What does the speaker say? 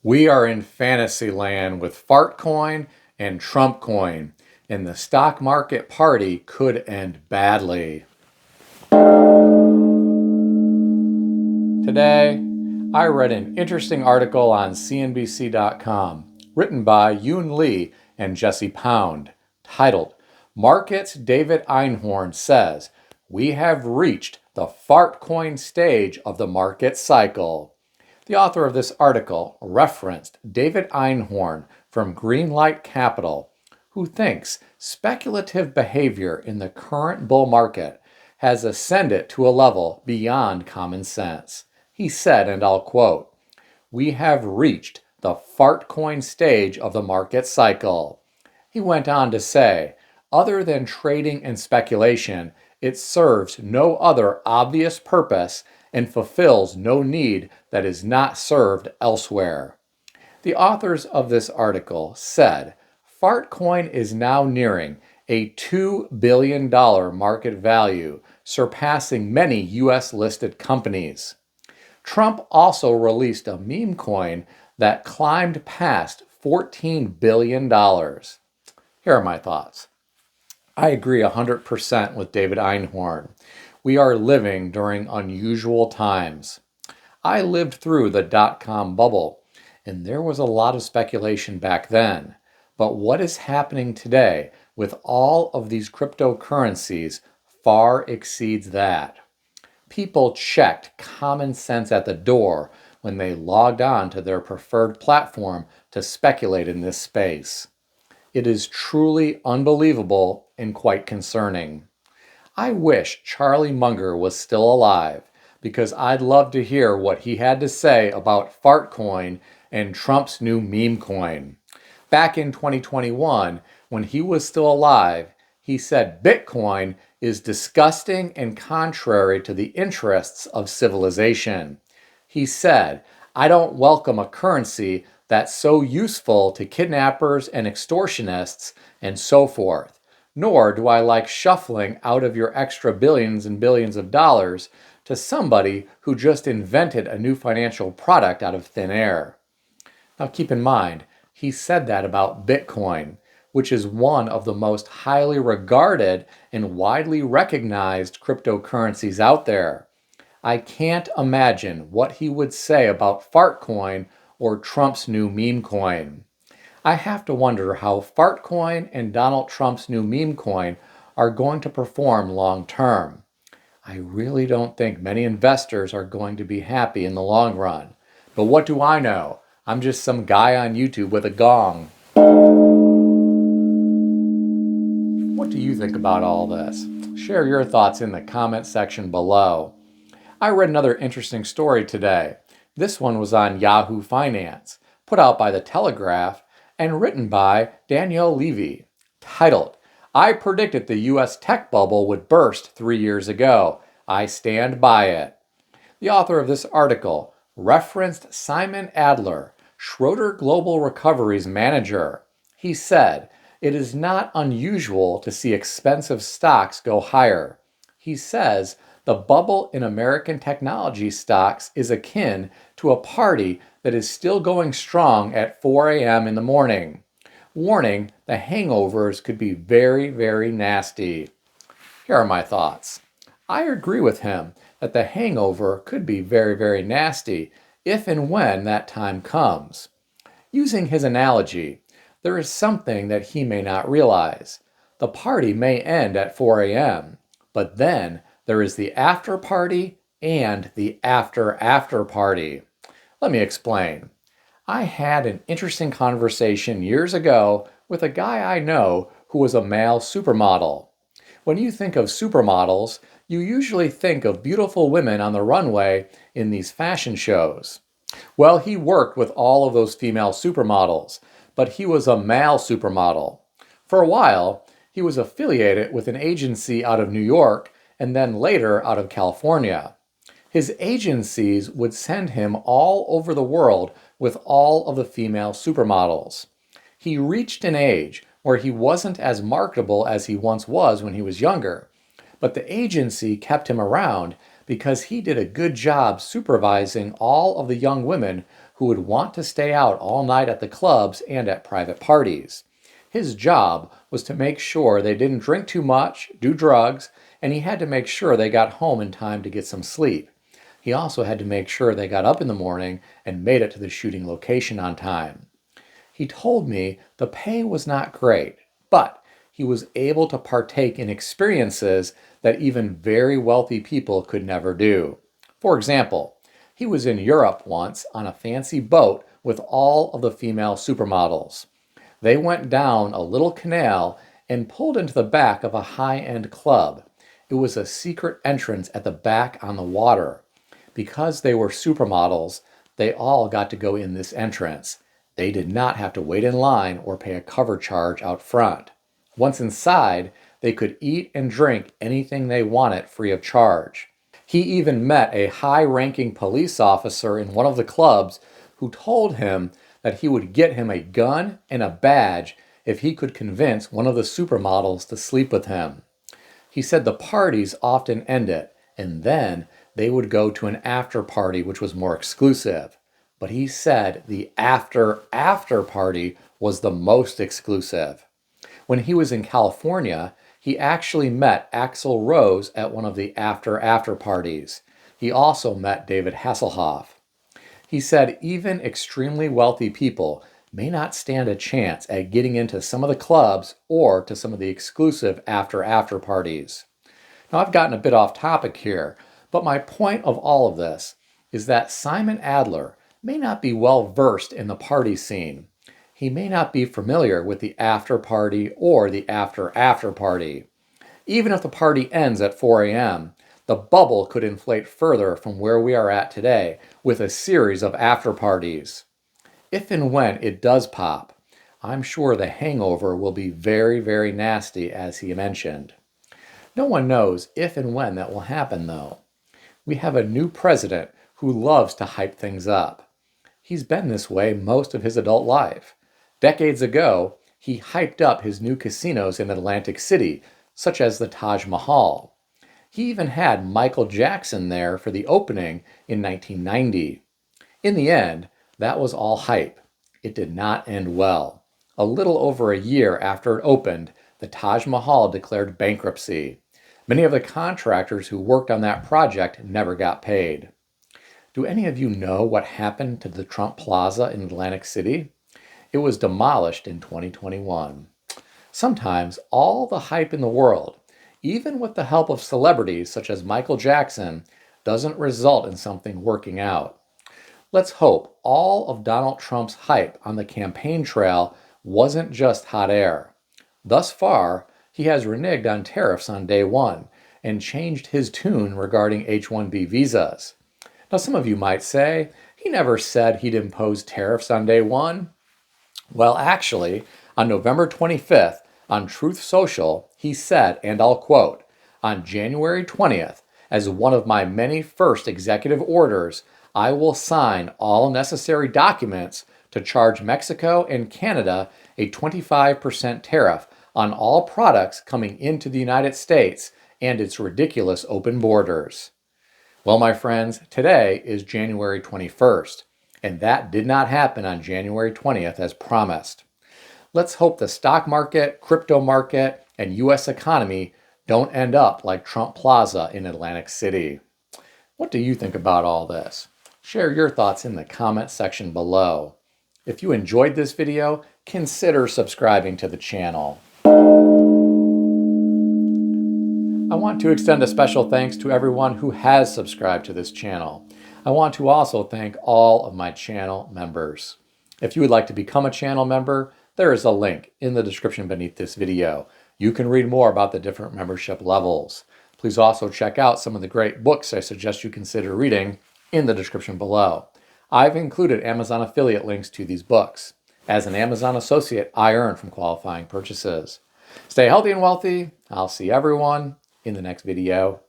We are in fantasy land with Fartcoin and TRUMP and the stock market party could end badly. Today, I read an interesting article on CNBC.com written by Yoon Lee and Jesse Pound, titled, Markets David Einhorn Says, We Have Reached the Fartcoin Stage of the Market Cycle. The author of this article referenced David Einhorn from Greenlight Capital, who thinks speculative behavior in the current bull market has ascended to a level beyond common sense. He said, and I'll quote, "We have reached the Fartcoin stage of the market cycle." He went on to say, other than trading and speculation, it serves no other obvious purpose and fulfills no need that is not served elsewhere. The authors of this article said, Fartcoin is now nearing a $2 billion market value, surpassing many U.S. listed companies. Trump also released a meme coin that climbed past $14 billion. Here are my thoughts. I agree 100% with David Einhorn. We are living during unusual times. I lived through the dot-com bubble, and there was a lot of speculation back then. But what is happening today with all of these cryptocurrencies far exceeds that. People checked common sense at the door when they logged on to their preferred platform to speculate in this space. It is truly unbelievable and quite concerning. I wish Charlie Munger was still alive because I'd love to hear what he had to say about Fartcoin and Trump's new meme coin. Back in 2021, when he was still alive, he said Bitcoin is disgusting and contrary to the interests of civilization. He said, I don't welcome a currency that's so useful to kidnappers and extortionists and so forth. Nor do I like shuffling out of your extra billions and billions of dollars to somebody who just invented a new financial product out of thin air. Now keep in mind, he said that about Bitcoin, which is one of the most highly regarded and widely recognized cryptocurrencies out there. I can't imagine what he would say about Fartcoin or Trump's new meme coin. I have to wonder how Fartcoin and Donald Trump's new meme coin are going to perform long term. I really don't think many investors are going to be happy in the long run. But what do I know? I'm just some guy on YouTube with a gong. What do you think about all this? Share your thoughts in the comment section below. I read another interesting story today. This one was on Yahoo Finance, put out by The Telegraph and written by Danielle Levy, titled, I predicted the U.S. tech bubble would burst 3 years ago. I stand by it. The author of this article referenced Simon Adler, Schroeder Global Recovery's manager. He said, it is not unusual to see expensive stocks go higher. He says, the bubble in American technology stocks is akin to a party that is still going strong at 4 a.m. in the morning. Warning, the hangovers could be very, very nasty. Here are my thoughts. I agree with him that the hangover could be very, very nasty if and when that time comes. Using his analogy, there is something that he may not realize. The party may end at 4 a.m., but then there is the after party and the after party. Let me explain. I had an interesting conversation years ago with a guy I know who was a male supermodel. When you think of supermodels, you usually think of beautiful women on the runway in these fashion shows. Well, he worked with all of those female supermodels, but he was a male supermodel. For a while, he was affiliated with an agency out of New York and then later out of California. His agencies would send him all over the world with all of the female supermodels. He reached an age where he wasn't as marketable as he once was when he was younger, but the agency kept him around because he did a good job supervising all of the young women who would want to stay out all night at the clubs and at private parties. His job was to make sure they didn't drink too much, do drugs, and he had to make sure they got home in time to get some sleep. He also had to make sure they got up in the morning and made it to the shooting location on time. He told me the pay was not great, but he was able to partake in experiences that even very wealthy people could never do. For example, he was in Europe once on a fancy boat with all of the female supermodels. They went down a little canal and pulled into the back of a high-end club. It was a secret entrance at the back on the water. Because they were supermodels, they all got to go in this entrance. They did not have to wait in line or pay a cover charge out front. Once inside, they could eat and drink anything they wanted free of charge. He even met a high-ranking police officer in one of the clubs who told him that he would get him a gun and a badge if he could convince one of the supermodels to sleep with him. He said the parties often ended, and then they would go to an after party which was more exclusive. But he said the after party was the most exclusive. When he was in California, he actually met Axl Rose at one of the after parties. He also met David Hasselhoff. He said even extremely wealthy people may not stand a chance at getting into some of the clubs or to some of the exclusive after parties. Now, I've gotten a bit off topic here, but my point of all of this is that Simon Adler may not be well versed in the party scene. He may not be familiar with the after party or the after party. Even if the party ends at 4 a.m., the bubble could inflate further from where we are at today with a series of after parties. If and when it does pop, I'm sure the hangover will be very, very nasty, as he mentioned. No one knows if and when that will happen, though. We have a new president who loves to hype things up. He's been this way most of his adult life. Decades ago, he hyped up his new casinos in Atlantic City, such as the Taj Mahal. He even had Michael Jackson there for the opening in 1990. In the end, that was all hype. It did not end well. A little over a year after it opened, the Taj Mahal declared bankruptcy. Many of the contractors who worked on that project never got paid. Do any of you know what happened to the Trump Plaza in Atlantic City? It was demolished in 2021. Sometimes all the hype in the world, even with the help of celebrities such as Michael Jackson, doesn't result in something working out. Let's hope all of Donald Trump's hype on the campaign trail wasn't just hot air. Thus far, he has reneged on tariffs on day one and changed his tune regarding H-1B visas. Now, some of you might say, he never said he'd impose tariffs on day one. Well, actually, on November 25th, on Truth Social, he said, and I'll quote, "On January 20th, as one of my many first executive orders, I will sign all necessary documents to charge Mexico and Canada a 25% tariff on all products coming into the United States and its ridiculous open borders." Well, my friends, today is January 21st, and that did not happen on January 20th as promised. Let's hope the stock market, crypto market, and U.S. economy don't end up like Trump Plaza in Atlantic City. What do you think about all this? Share your thoughts in the comment section below. If you enjoyed this video, consider subscribing to the channel. I want to extend a special thanks to everyone who has subscribed to this channel. I want to also thank all of my channel members. If you would like to become a channel member, there is a link in the description beneath this video. You can read more about the different membership levels. Please also check out some of the great books I suggest you consider reading in the description below. I've included Amazon affiliate links to these books. As an Amazon associate, I earn from qualifying purchases. Stay healthy and wealthy. I'll see everyone in the next video.